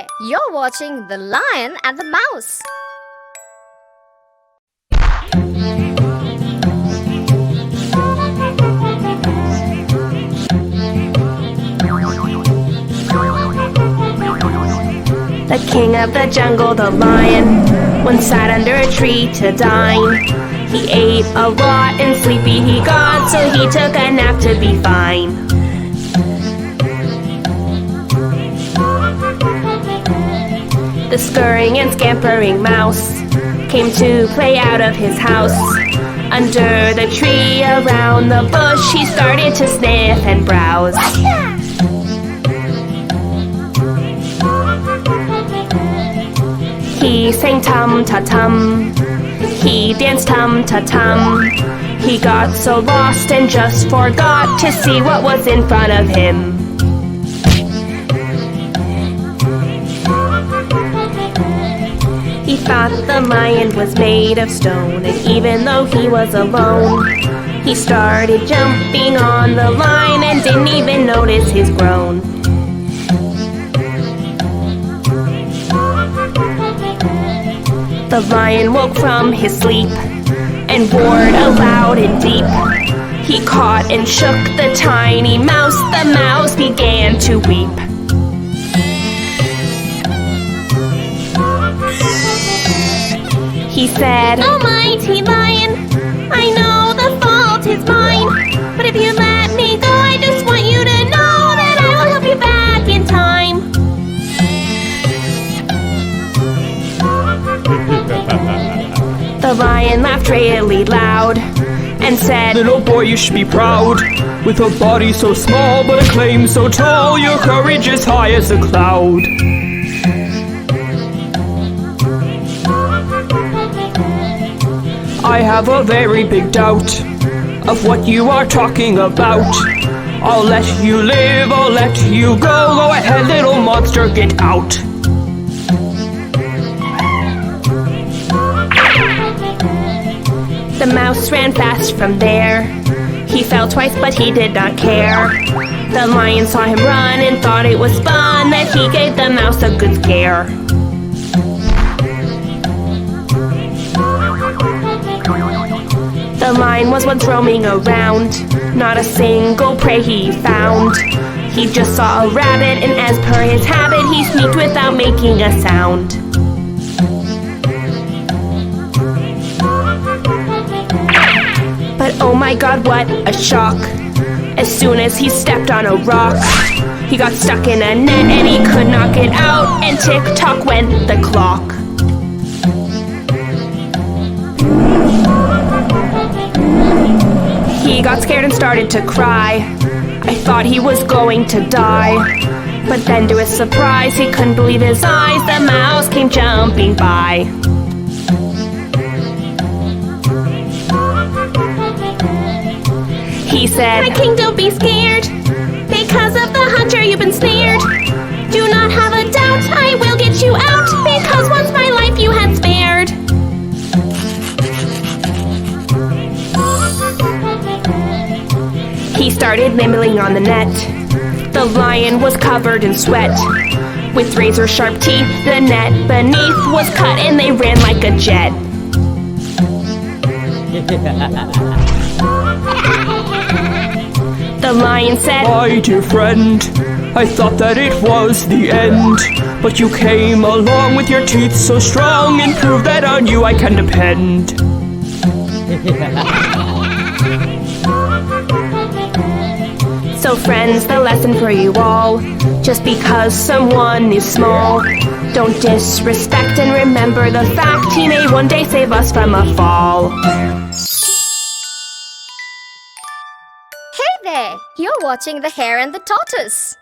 there! You're watching The Lion and the Mouse. The king of the jungle, the lion, once sat under a tree to dine. He ate a lot and sleepy he got, so he took a nap to be fine. The scurrying and scampering mouse came to play out of his house. Under the tree, around the bush, he started to sniff and browse. He sang tum-ta-tum, he danced tum-ta-tum. He got so lost and just forgot to see what was in front of him. He thought the lion was made of stone, and even though he was alone, he started jumping on the line and didn't even notice his groan. The lion woke from his sleep and roared aloud and deep. He caught and shook the tiny mouse. The mouse began to weep. He said, "Almighty lion, I know the fault is mine, but if you let me go, I just want you to know that I will help you back in time." The lion laughed really loud and said, "Little boy, you should be proud. With a body so small but a claim so tall, your courage is high as a cloud." I have a very big doubt of what you are talking about. I'll let you live, I'll let you go. Go ahead, little monster, get out. The mouse ran fast from there. He fell twice, but he did not care. The lion saw him run and thought it was fun that he gave the mouse a good scare. The lion was once roaming around. Not a single prey he found. He just saw a rabbit, and as per his habit, he sneaked without making a sound. But oh my god, what a shock. As soon as he stepped on a rock, he got stuck in a net and he could not get out, and tick-tock went the clock. He got scared and started to cry. I thought he was going to die. But then to his surprise, he couldn't believe his eyes. The mouse came jumping by. He said, "My king, don't be scared. Because of the hunter you've been snared. Do not have a doubt, I will get you out, because once my life you had spared." He started nibbling on the net. The lion was covered in sweat. With razor-sharp teeth, the net beneath was cut and they ran like a jet. The lion said, "My dear friend, I thought that it was the end, but you came along with your teeth so strong and proved that on you I can depend." So friends, the lesson for you all: just because someone is small, don't disrespect, and remember the fact he may one day save us from a fall. Hey there! You're watching The Hare and the Tortoise.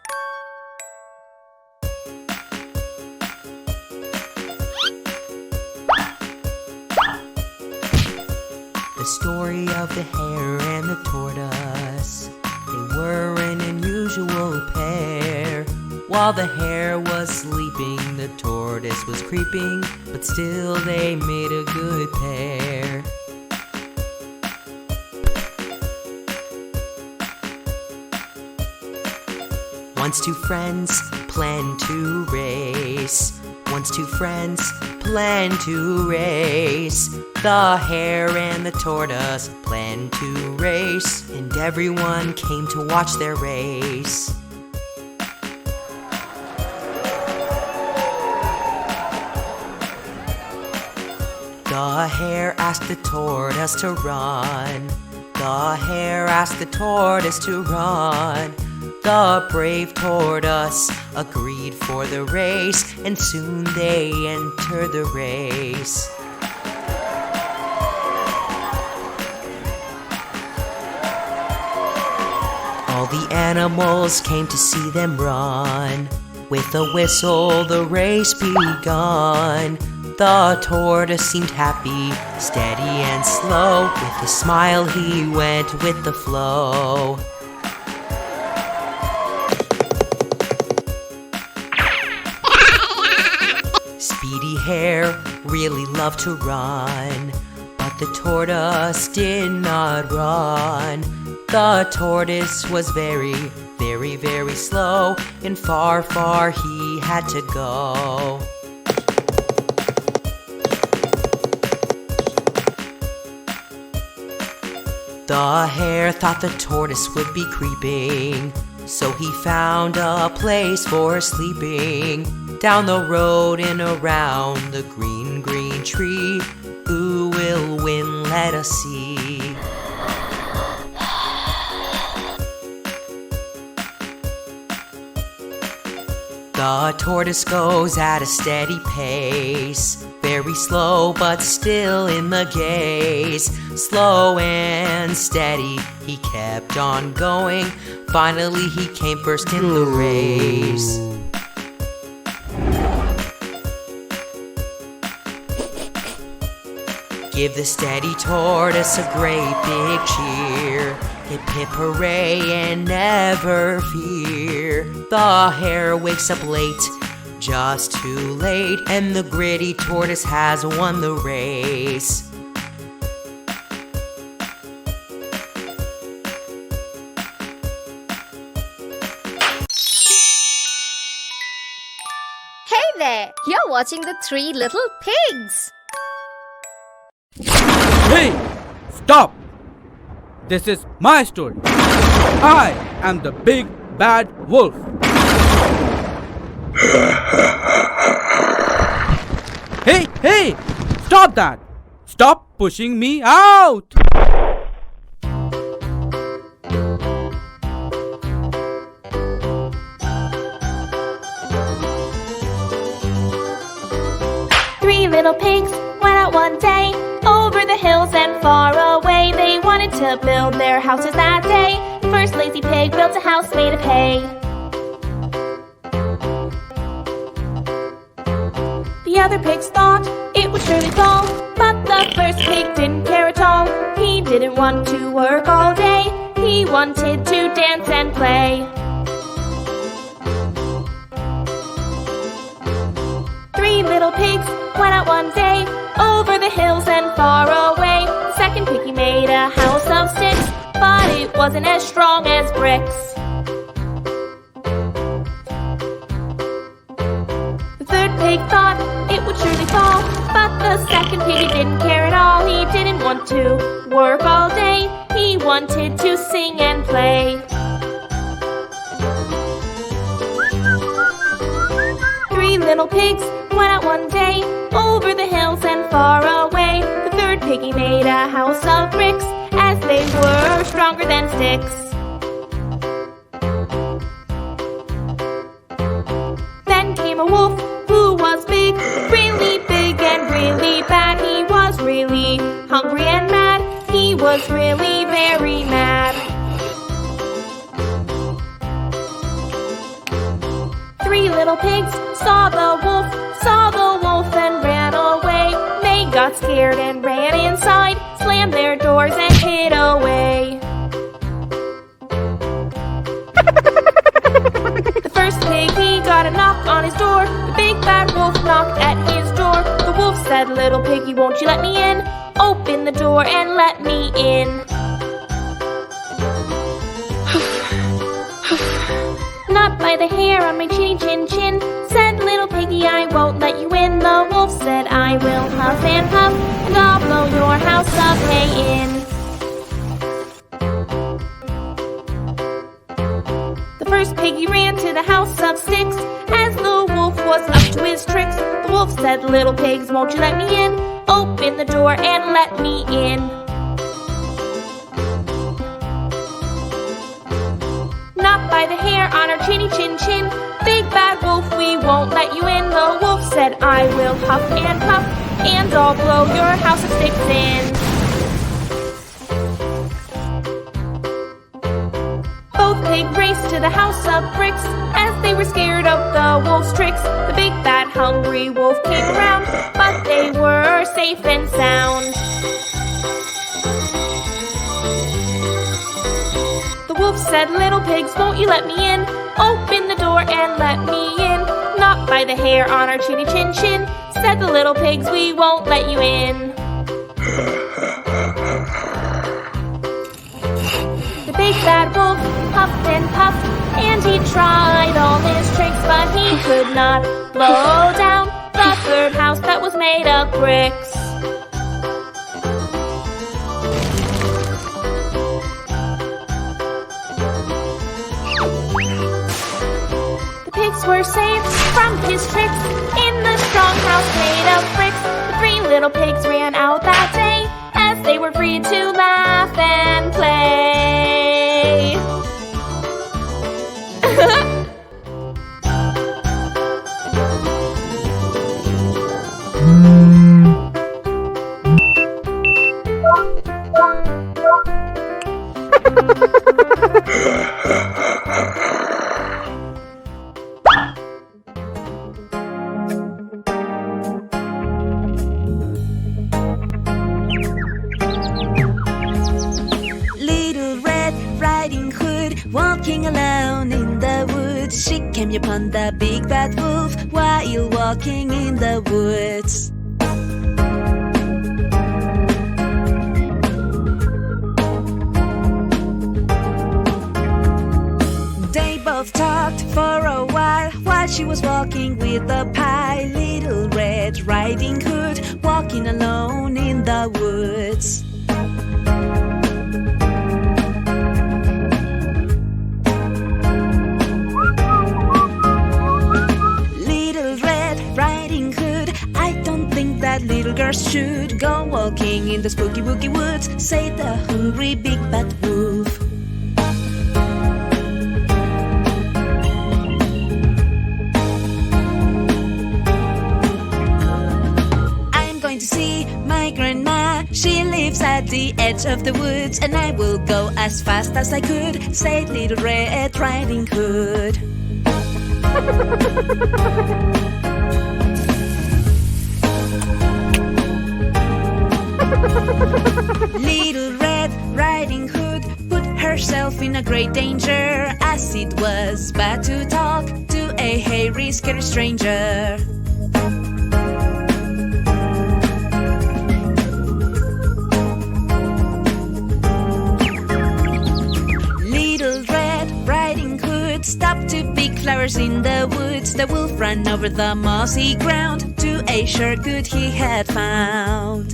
The story of the hare and the tortoise. They were an unusual pair. While the hare was sleeping, the tortoise was creeping, but still they made a good pair. Once two friends planned to race. Once two friends planned to race. The hare and the tortoise planned to race, and everyone came to watch their race. The hare asked the tortoise to run. The hare asked the tortoise to run. The brave tortoise agreed for the race, and soon they entered the race. All the animals came to see them run. With a whistle, the race begun. The tortoise seemed happy, steady and slow. With a smile, he went with the flow. Speedy Hare really loved to run, but the tortoise did not run. The tortoise was very, very, very slow, and far, far he had to go. The hare thought the tortoise would be creeping, so he found a place for sleeping. Down the road and around the green, green tree. Who will win? Let us see. The tortoise goes at a steady pace, very slow but still in the gaze. Slow and steady, he kept on going. Finally he came first in the race. Give the steady tortoise a great big cheer. Hip hip hooray and never fear. The hare wakes up late, just too late, and the gritty tortoise has won the race. Hey there! You're watching the Three Little Pigs. Hey! Stop! This is my story. I am the big bad wolf. Hey! Hey! Stop that! Stop pushing me out! Three little pigs went out one day, over the hills and far away. They wanted to build their houses that day. First lazy pig built a house made of hay. The other pigs thought it would surely fall, but the first pig didn't care at all. He didn't want to work all day. He wanted to dance and play. Three little pigs went out one day, over the hills and far away. The second piggy made a house of sticks, but it wasn't as strong as bricks. The third pig thought it would surely fall, but the second piggy didn't care at all. He didn't want to work all day. He wanted to sing and play. Three little pigs went out one day, over the hills and far away. The third piggy made a house of bricks, as they were stronger than sticks. Then came a wolf who was big, really big and really bad. He was really hungry and mad. He was really very mad. Three little pigs saw the wolf and ran away. They got scared and ran inside, slammed their doors and hid away. The first pig, he got a knock on his door. The big bad wolf knocked at his door. The wolf said, "Little piggy, won't you let me in? Open the door and let me in." Not by the hair on my chinny chin chin. Said little piggy, I won't let you in. The wolf said, I will huff and puff, and I'll blow your house of hay in. The first piggy ran to the house of sticks, as the wolf was up to his tricks. The wolf said, little pigs, won't you let me in? Open the door and let me in. Not by the hair on our chinny chin chin. Big bad wolf, we won't let you in. The wolf said, I will huff and puff, and I'll blow your house of sticks in. Both pigs raced to the house of bricks, as they were scared of the wolf's tricks. The big bad hungry wolf came around, but they were safe and sound. The wolf said, little pigs, won't you let me in? Open the door and let me in. Not by the hair on our chinny chin chin. Said the little pigs, we won't let you in. The big bad wolf puffed and puffed, and he tried all his tricks, but he could not blow down the third house that was made of bricks. The pigs were saved from his tricks in the strong house made of bricks. The 3 little pigs ran out that day, as they were free to laugh and play. Little Red Riding Hood, walking alone in the woods. She came upon the big bad wolf while walking in the woods. They both talked for a while she was walking with the pie. Little Red Riding Hood, walking alone in the woods. Little Red Riding Hood, I don't think that little girls should go walking in the spooky wookie woods, said the hungry big bad wolf. To see my grandma, she lives at the edge of the woods, and I will go as fast as I could, said Little Red Riding Hood. Little Red Riding Hood put herself in a great danger, as it was bad to talk to a hairy, scary stranger. Stopped to pick flowers in the woods. The wolf ran over the mossy ground to a sure good he had found.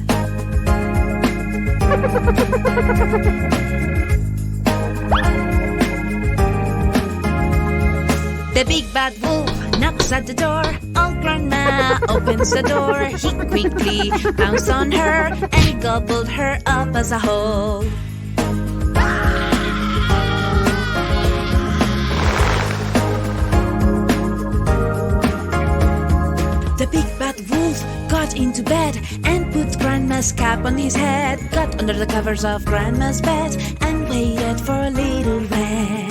The big bad wolf knocks at the door. Old grandma opens the door. He quickly pounced on her and gobbled her up as a whole. The big bad wolf got into bed and put Grandma's cap on his head, got under the covers of Grandma's bed and waited for Little Red.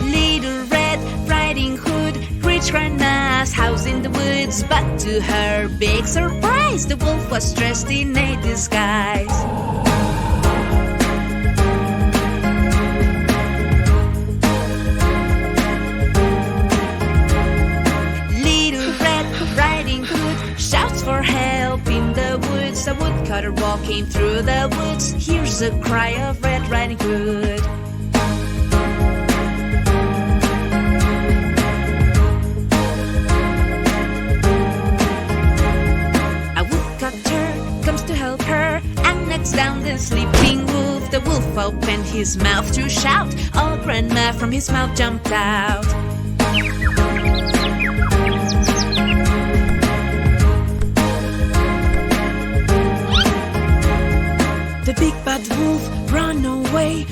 Little Red Riding Hood reached Grandma's house in the woods, but to her big surprise, the wolf was dressed in a disguise. For help in the woods, the wood woodcutter walking through the woods hears a cry of Red Riding Hood. A woodcutter comes to help her and knocks down the sleeping wolf. The wolf opened his mouth to shout. All Grandma from his mouth jumped out. The big bad wolf run away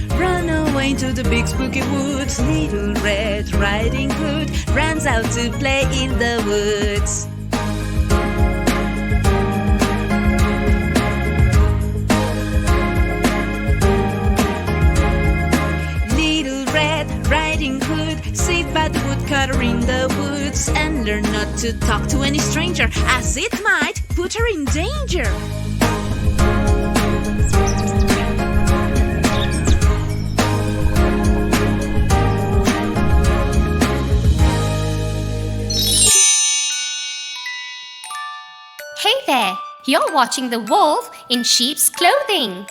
to the big spooky woods. Little Red Riding Hood runs out to play in the woods. Little Red Riding Hood saved by the woodcutter in the woods and learned not to talk to any stranger, as it might put her in danger. Hey there! You're watching the wolf in sheep's clothing.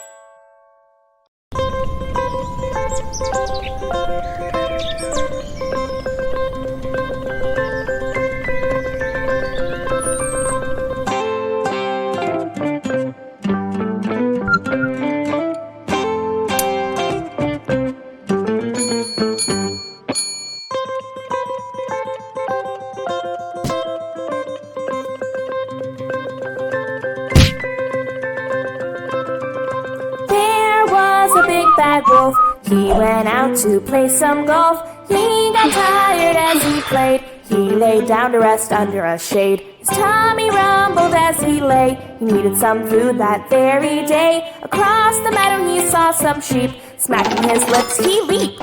Bad wolf, he went out to play some golf. He got tired as he played. He lay down to rest under a shade. His tummy rumbled as he lay. He needed some food that very day. Across the meadow he saw some sheep. Smacking his lips he leaped.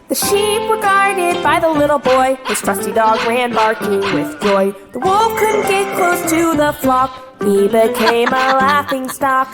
The sheep were guarded by the little boy. His trusty dog ran barking with joy. The wolf couldn't get close to the flock. He became a laughing stock.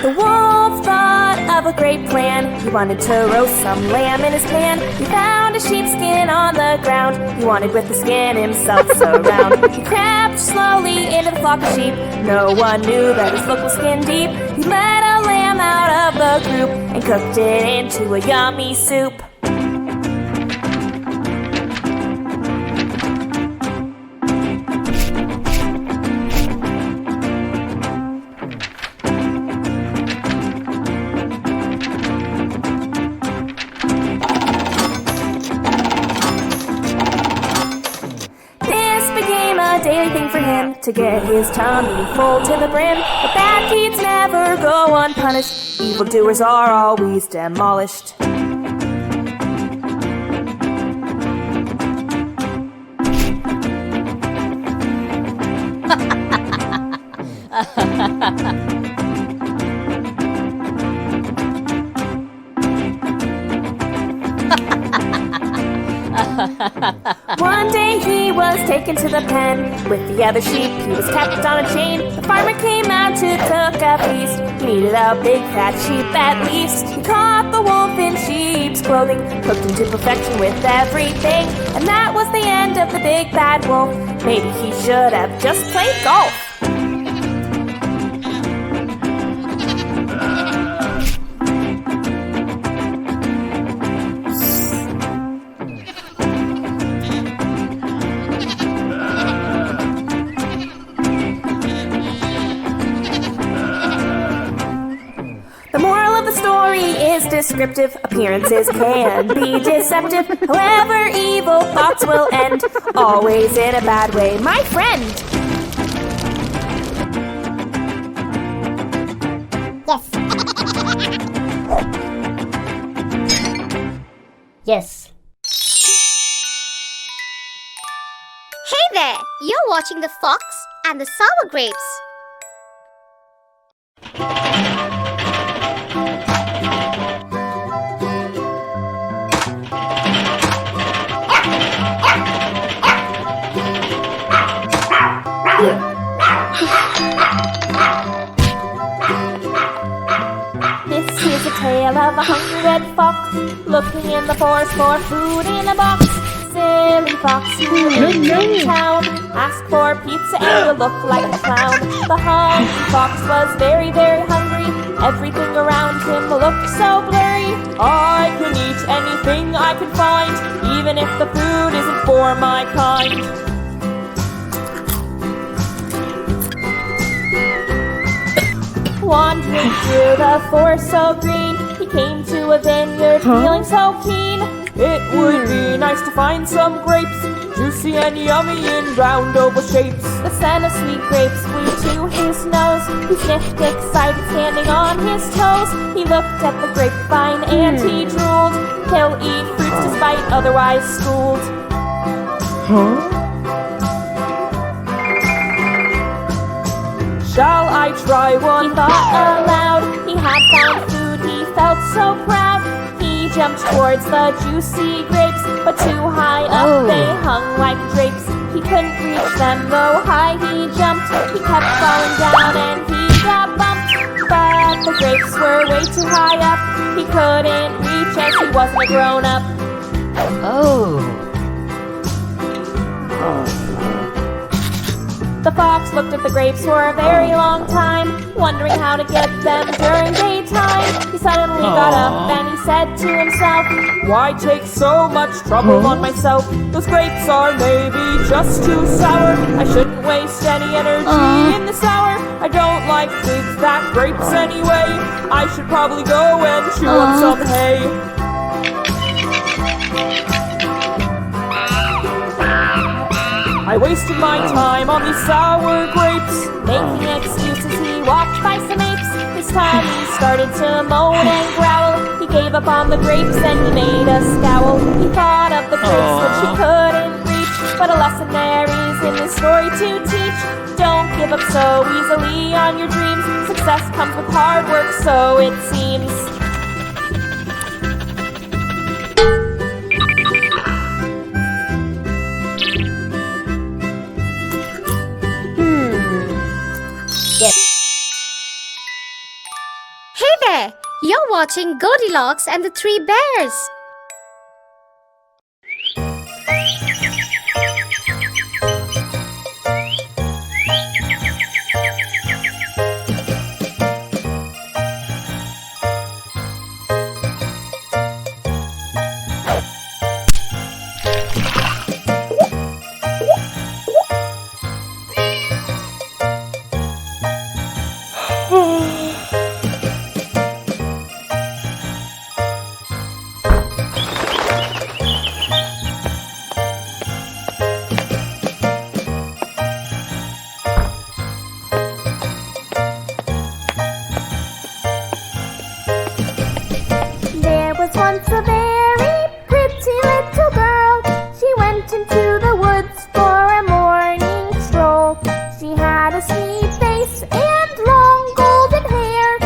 The wolf thought of a great plan. He wanted to roast some lamb in his pan. He found a sheepskin on the ground. He wanted with the skin himself surround. He crept slowly into the flock of sheep. No one knew that his look was skin deep. He let a lamb out of the group and cooked it into a yummy soup. Daily thing for him to get his tummy full to the brim. But bad deeds never go unpunished. Evildoers are always demolished. One day he was taken to the pen with the other sheep. He was kept on a chain. The farmer came out to cook a feast. He needed a big fat sheep at least. He caught the wolf in sheep's clothing, cooked him to perfection with everything. And that was the end of the big bad wolf. Maybe he should have just played golf. Is descriptive, appearances can be deceptive. However, evil thoughts will end, always in a bad way, my friend. Yes. Yes. there! You're watching The Fox and the Sour Grapes. This is a tale of a hungry red fox looking in the forest for food in a box. Silly fox, you live in town, ask for pizza and you look like a clown. The hungry fox was very, very hungry. Everything around him looked so blurry. I can eat anything I can find, even if the food isn't for my kind. Wandering through the forest so green, he came to a vineyard feeling so keen. It would be nice to find some grapes, juicy and yummy in round oval shapes. The scent of sweet grapes flew to his nose. He sniffed excited, standing on his toes. He looked at the grapevine and he drooled. He'll eat fruits despite otherwise schooled. Shall I try one? He thought aloud. He had found food, he felt so proud. He jumped towards the juicy grapes, but too high up they hung like drapes. He couldn't reach them though high he jumped. He kept falling down and he got bumped. But the grapes were way too high up. He couldn't reach as he wasn't a grown-up. The fox looked at the grapes for a very long time, wondering how to get them during daytime. He suddenly got up and he said to himself, why take so much trouble on myself? Those grapes are maybe just too sour. I shouldn't waste any energy in this hour. I don't like big fat grapes anyway. I should probably go and chew on some hay. I wasted my time on these sour grapes. Making excuses, he walked by some apes. This time he started to moan and growl. He gave up on the grapes and he made a scowl. He thought of the grapes which he couldn't reach, but a lesson there is in this story to teach. Don't give up so easily on your dreams. Success comes with hard work, so it seems. Hey there! You're watching Goldilocks and the Three Bears. Once a very pretty little girl. She went into the woods for a morning stroll. She had a sweet face and long golden hair.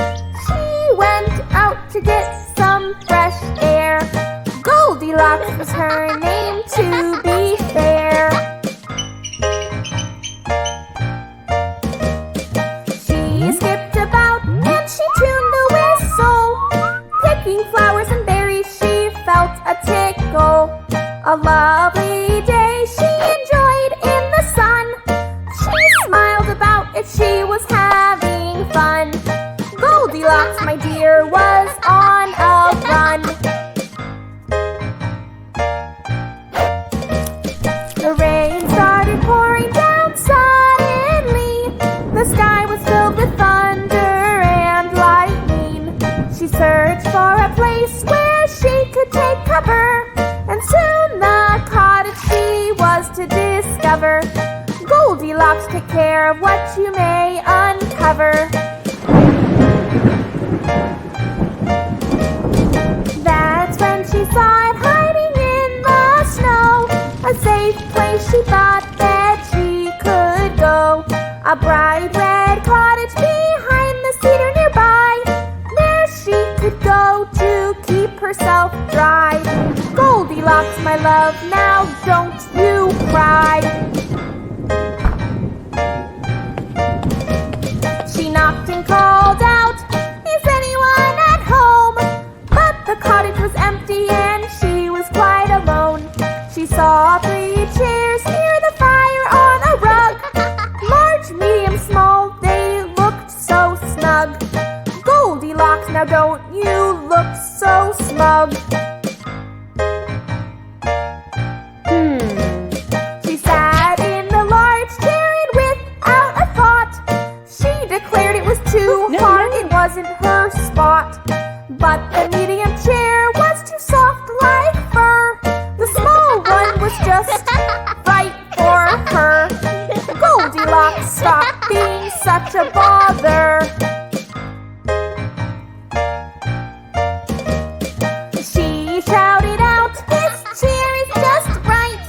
She went out to get some fresh air. Goldilocks was her name, to be fair. She skipped about and she tuned the whistle, picking flowers and berries. She felt a tickle. A lovely day she enjoyed in the sun. She smiled about it, she was having fun. Goldilocks, my dear, was on a run. The rain started pouring down suddenly. The sky was filled with thunder and lightning. She searched for a place where she could take cover, and soon the cottage she was to discover. Goldilocks, take care of what you may uncover. That's when she saw it hiding in the snow, a safe place she thought that A bright red cottage behind the cedar nearby. There she could go to keep herself dry. Goldilocks, my love, now don't you cry. She knocked and called out, "Is anyone at home?" But the cottage was empty and she was quite alone. She saw 3 chairs near the fire on a rug. Large, medium, small, they looked so snug. Goldilocks, now don't you look so smug. She sat in the large chair and without a thought, she declared it was too hard, it wasn't her spot. But the medium chair was too soft like fur. The small one was just right for her. Goldilocks, stop being such a bother. She shouted out, "This chair is just right.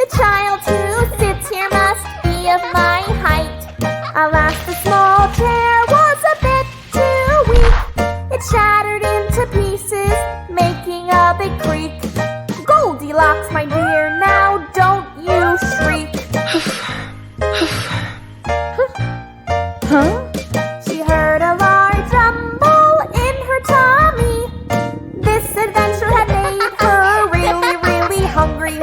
The child who sits here must be of my height." Alas, the small chair was a bit too weak. It shattered into pieces, making a big creak. Goldilocks, my dear, now don't you shriek. She heard a large rumble in her tummy. This adventure had made her really, really hungry.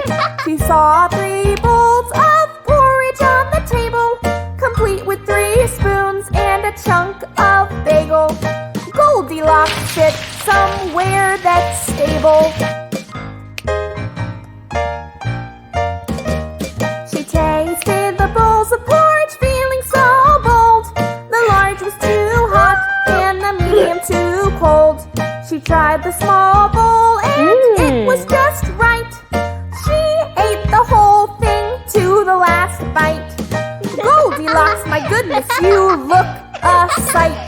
She saw 3 bowls of porridge on the table, complete with 3 spoons and a chunk of bagel. Goldilocks, sit somewhere that's stable. She tasted the bowls of porridge, feeling so bold. The large was too hot and the medium too cold. She tried the small bowl and it was just right. She ate the whole thing to the last bite. Goldilocks, my goodness, you look a sight.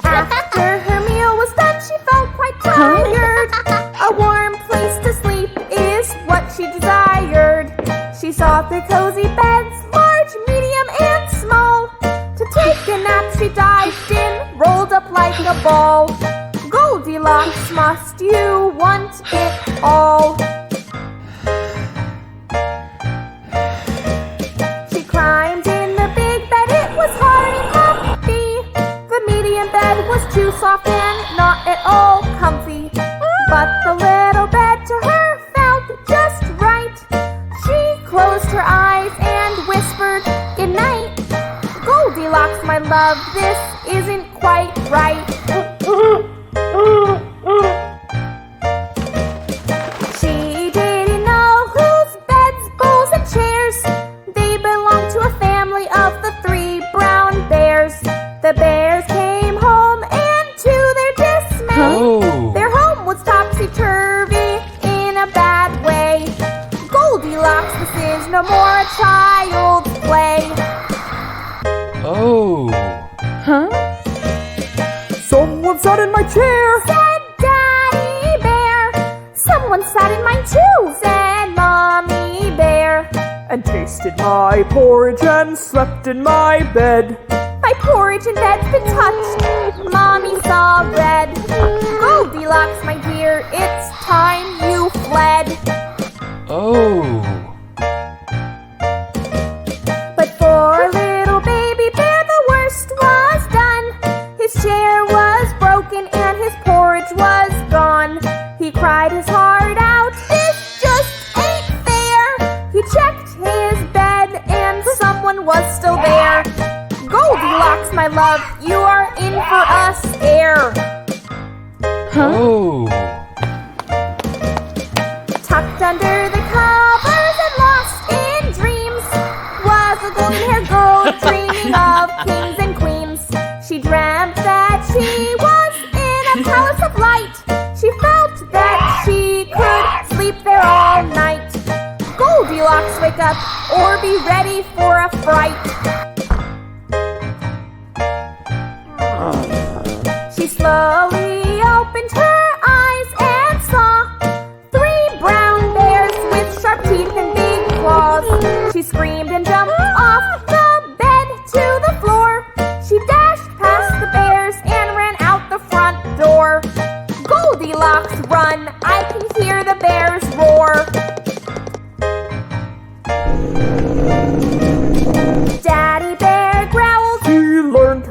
After her meal was done, she felt quite tired. A warm place to sleep is what she desired. She saw 3 cozy beds, large, medium, and small. To take a nap, she dived in, rolled up like a ball. Goldilocks, must you want it all? She climbed in the big bed, it was hard and comfy. The medium bed was too soft and not at all comfy. But the little bed to her felt just right. She closed her eyes and whispered, "Good night." Goldilocks, my love, this isn't quite right. She didn't know whose beds, bowls, and chairs. They belonged to a family of the 3 brown bears. The bears came home and to their dismay, their home was topsy-turvy in a bad way. Goldilocks, this is no more a child's play. Someone sat in my chair, Said Daddy Bear. Someone sat in mine too, said Mommy Bear. and tasted my porridge and slept in my bed. My porridge and bed's been touched. Mommy saw red. Goldilocks, my dear, it's time you fled. But for little baby bear, the worst was done. His chair was broken and his porridge was gone. He cried his heart out, "This just ain't fair." He checked his bed and someone was still there. Goldilocks, my love, you are in for a scare. Tucked under the covers and lost in dreams was a golden-haired girl dreaming of kings and queens. She dreamt that she was in a palace of light. She felt that she could sleep there all night. Goldilocks, wake up or be ready for a fright. She slowly opened her eyes and saw 3 brown bears with sharp teeth and big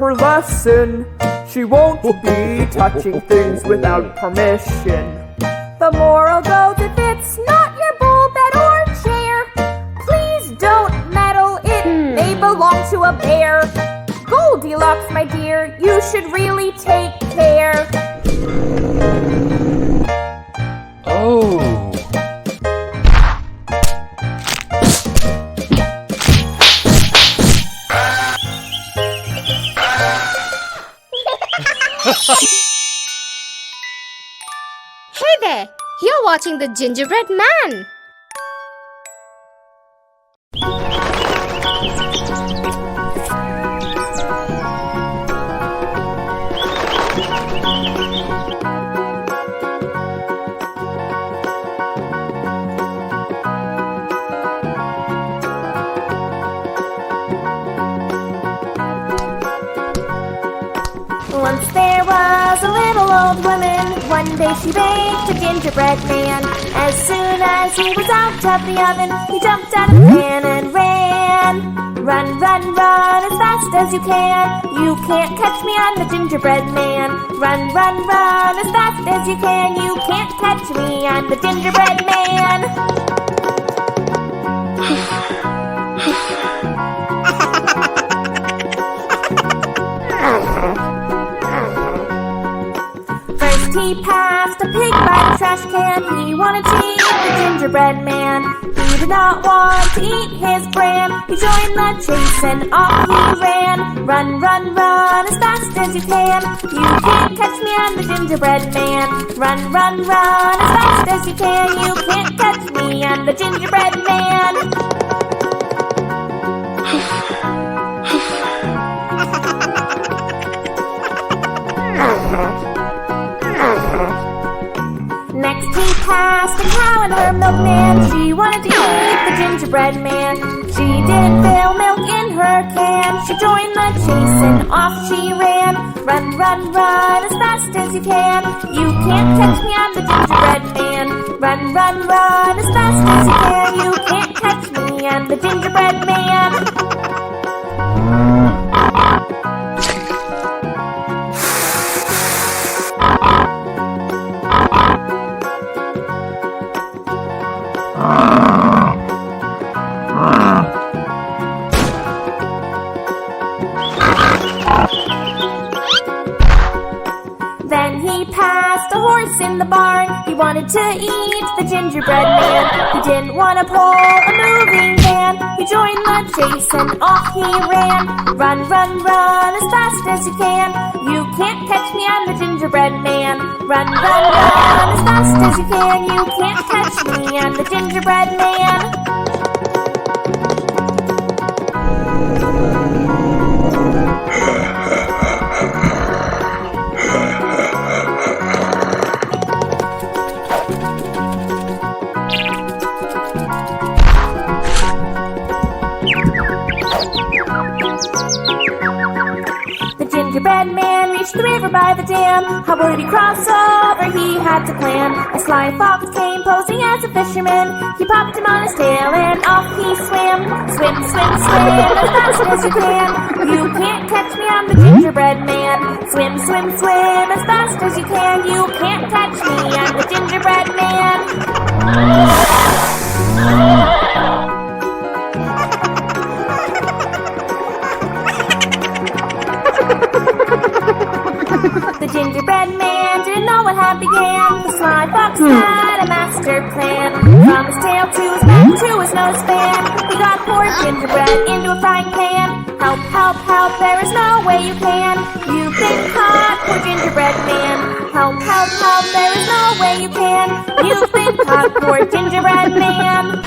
her lesson. She won't be touching things without permission. The moral goes, if it's not your bowl, bed, or chair, please don't meddle, it may belong to a bear. Goldilocks, my dear, you should really take care. Oh. Hey there! You're watching the Gingerbread Man! Once there was a little old woman. One day she baked a gingerbread man. As soon as he was out of the oven, he jumped out of the pan and ran. Run, run, run as fast as you can. You can't catch me, I'm the gingerbread man. Run, run, run as fast as you can. You can't catch me, I'm the gingerbread man. First he passed a pig by the trash can. He wanted to eat the gingerbread man. He did not want to eat his bran. He joined the chase and off he ran. Run, run, run as fast as you can. You can't catch me, I'm the gingerbread man. Run, run, run as fast as you can. You can't catch me, I'm the gingerbread man. Next he passed a cow and her milkman. She wanted to eat the gingerbread man. She didn't fill milk in her can. She joined the chase and off she ran. Run, run, run as fast as you can. You can't catch me, I'm the gingerbread man. Run, run, run as fast as you can. You can't catch me, I'm the gingerbread man. Then he passed a horse in the barn. He wanted to eat the gingerbread man. He didn't want to pull a moving van. He joined the chase and off he ran. Run, run, run as fast as you can. You can't catch me, I'm the gingerbread man. Run, run, run as fast as you can. You can't catch me, I'm the gingerbread man. The gingerbread man reached the river by the dam. How would he cross over? He had to plan. A sly fox came posing as a fisherman. He popped him on his tail and off he swam. Swim, swim, swim as fast as you can. You can't catch me, I'm the gingerbread man. Swim, swim, swim as fast as you can. You can't catch me, I'm the gingerbread man. The gingerbread man didn't know what had began. The sly fox had a master plan. From his tail to his back to his nose fan, he got poor gingerbread into a frying pan. Help, help, help, there is no way you can. You've been caught, poor gingerbread man. Help, help, help, there is no way you can. You've been caught, poor gingerbread man.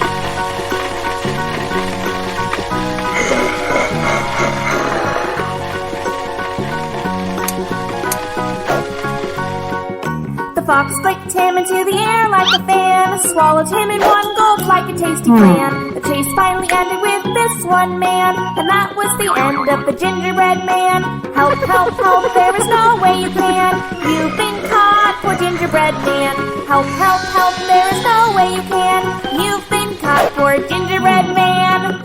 The fox flicked him into the air like a fan, swallowed him in one gulp like a tasty clam. The chase finally ended with this one man, and that was the end of the gingerbread man. Help, help, help, there is no way you can. You've been caught, poor gingerbread man. Help, help, help, there is no way you can. You've been caught, poor gingerbread man.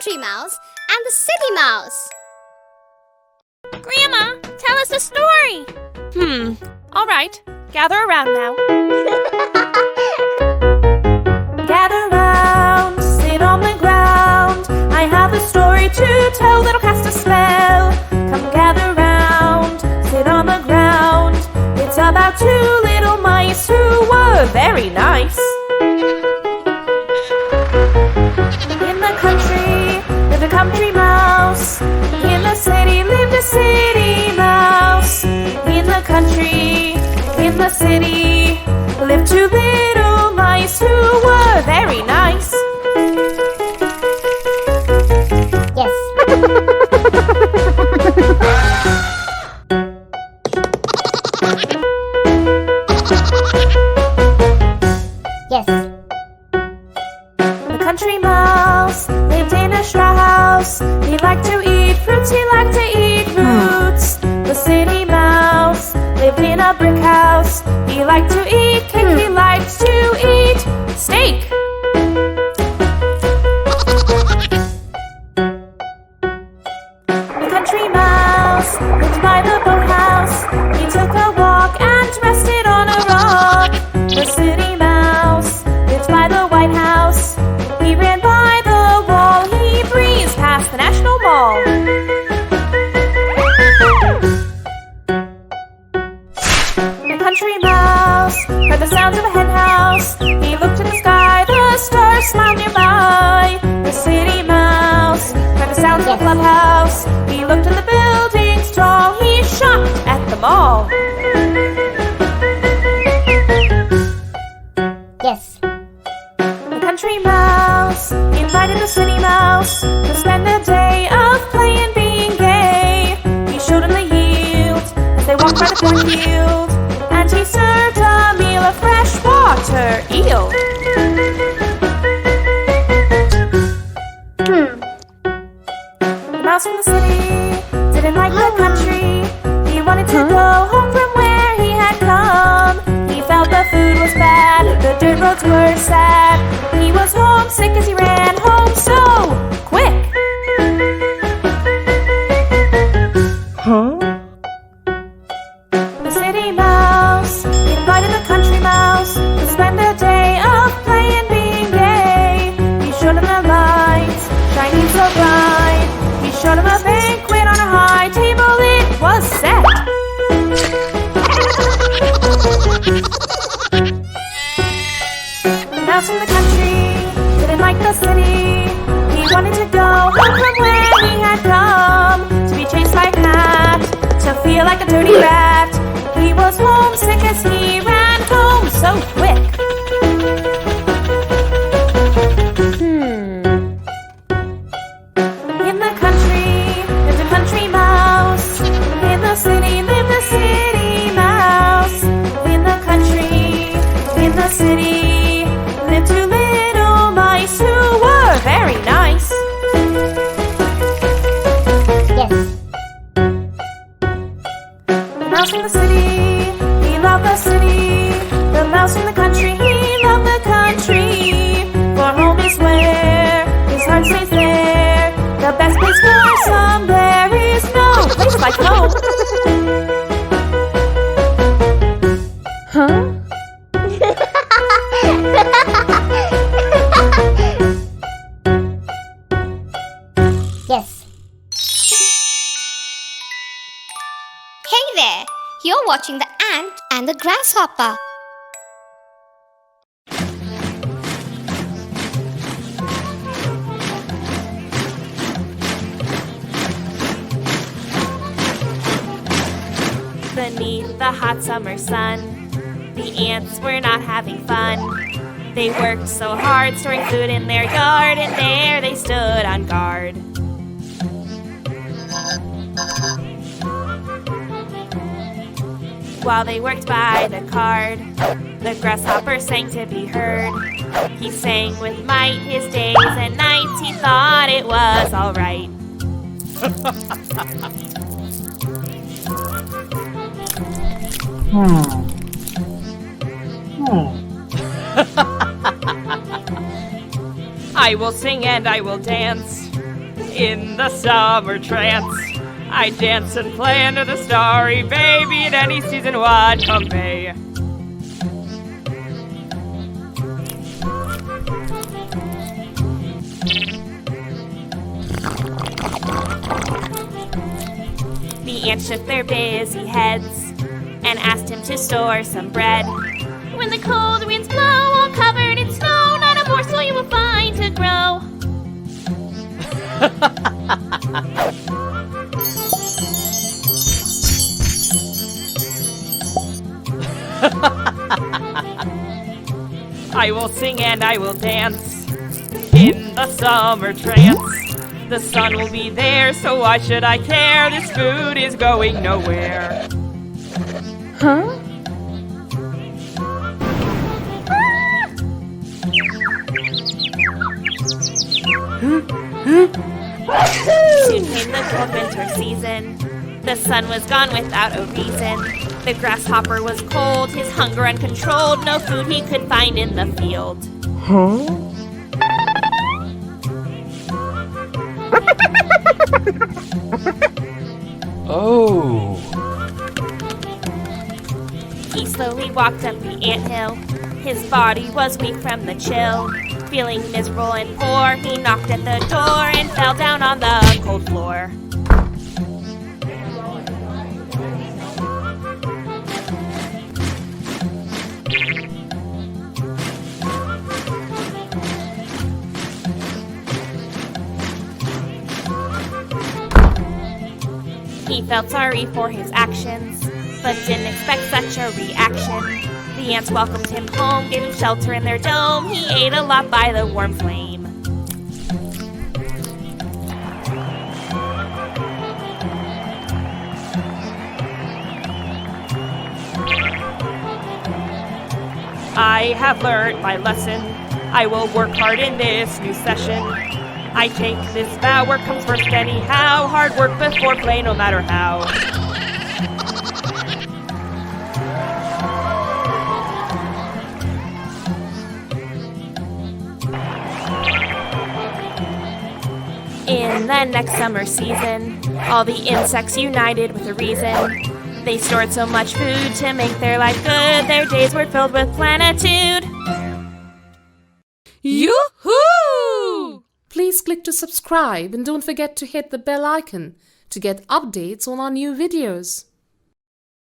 country mouse and the city mouse. Grandma, tell us a story. All right. Gather around now. Gather round, sit on the ground. I have a story to tell that'll cast a spell. Come gather round, sit on the ground. It's about two little mice who were very nice. In the country lived a country mouse. In the city lived a city mouse. In the country, in the city, lived two little mice who were very nice. Yes. Yes. The country mouse lived in a straw house. He liked to eat fruits, he liked to eat roots. The city mouse lived in a brick house. He liked to eat cake, he liked to eat steak. The country mouse lived by the boathouse. He took a walk and rested on a rock. The city mouse lived by the White House. He ran by the wall. He breezed past the National Mall. The country mouse heard the sounds of a hen house. He looked in the sky. The stars smiled nearby. The city mouse heard the sounds of a clubhouse. He looked at the buildings tall. He shopped at the mall. Yes. The country mouse invited the city mouse to spend a day of play and being gay. He showed him the yield as they walked by the cornfield, and he served a meal of freshwater eel. The mouse from the city didn't like the country. He wanted to go home from where he had come. He felt the food was bad, the dirt roads were sad. He was homesick as he ran home so quick. The city mouse invited the country mouse to spend a day of play and being gay. He showed him the lights shining so bright. He showed him a banquet on a high table. It was set. The mouse from the country didn't like the city. He wanted to go home from where he had come. To be chased by a cat, to feel like a dirty rat. He was homesick as he ran home so quick. In the country lived a country mouse. In the city lived a city mouse. In the country, in the city, lived two little mice who were very nice. Yes. The mouse from the city, he loved the city. The mouse from the country, he loved the country. For home is where his heart stays there. The best place for some, there is no place like home. Yes. Hey there! You're watching the ant and the grasshopper. Beneath the hot summer sun, the ants were not having fun. They worked so hard storing food in their yard, and there they stood on guard. While they worked by the card, the grasshopper sang to be heard. He sang with might his days and nights. He thought it was all right. I will sing and I will dance. In the summer trance, I dance and play under the starry bay, be it any season what come may. The ants shook their busy heads and asked him to store some bread. When the cold winds blow, all covered in snow, not a morsel you will find to grow. I will sing and I will dance in the summer trance. The sun will be there, so why should I care? This food is going nowhere. Huh? Soon came the cold winter season. The sun was gone without a reason. The grasshopper was cold, his hunger uncontrolled, no food he could find in the field. Oh. He slowly walked up the anthill. His body was weak from the chill. Feeling miserable and poor, he knocked at the door and fell down on the cold floor. He felt sorry for his actions, but didn't expect such a reaction. The ants welcomed him home, gave him shelter in their dome. He ate a lot by the warm flame. I have learned my lesson. I will work hard in this new session. I take this vow, work comes first anyhow. Hard work before play, no matter how. In the next summer season, all the insects united with a reason. They stored so much food to make their life good. Their days were filled with plenitude. Yoo-hoo! Please click to subscribe and don't forget to hit the bell icon to get updates on our new videos.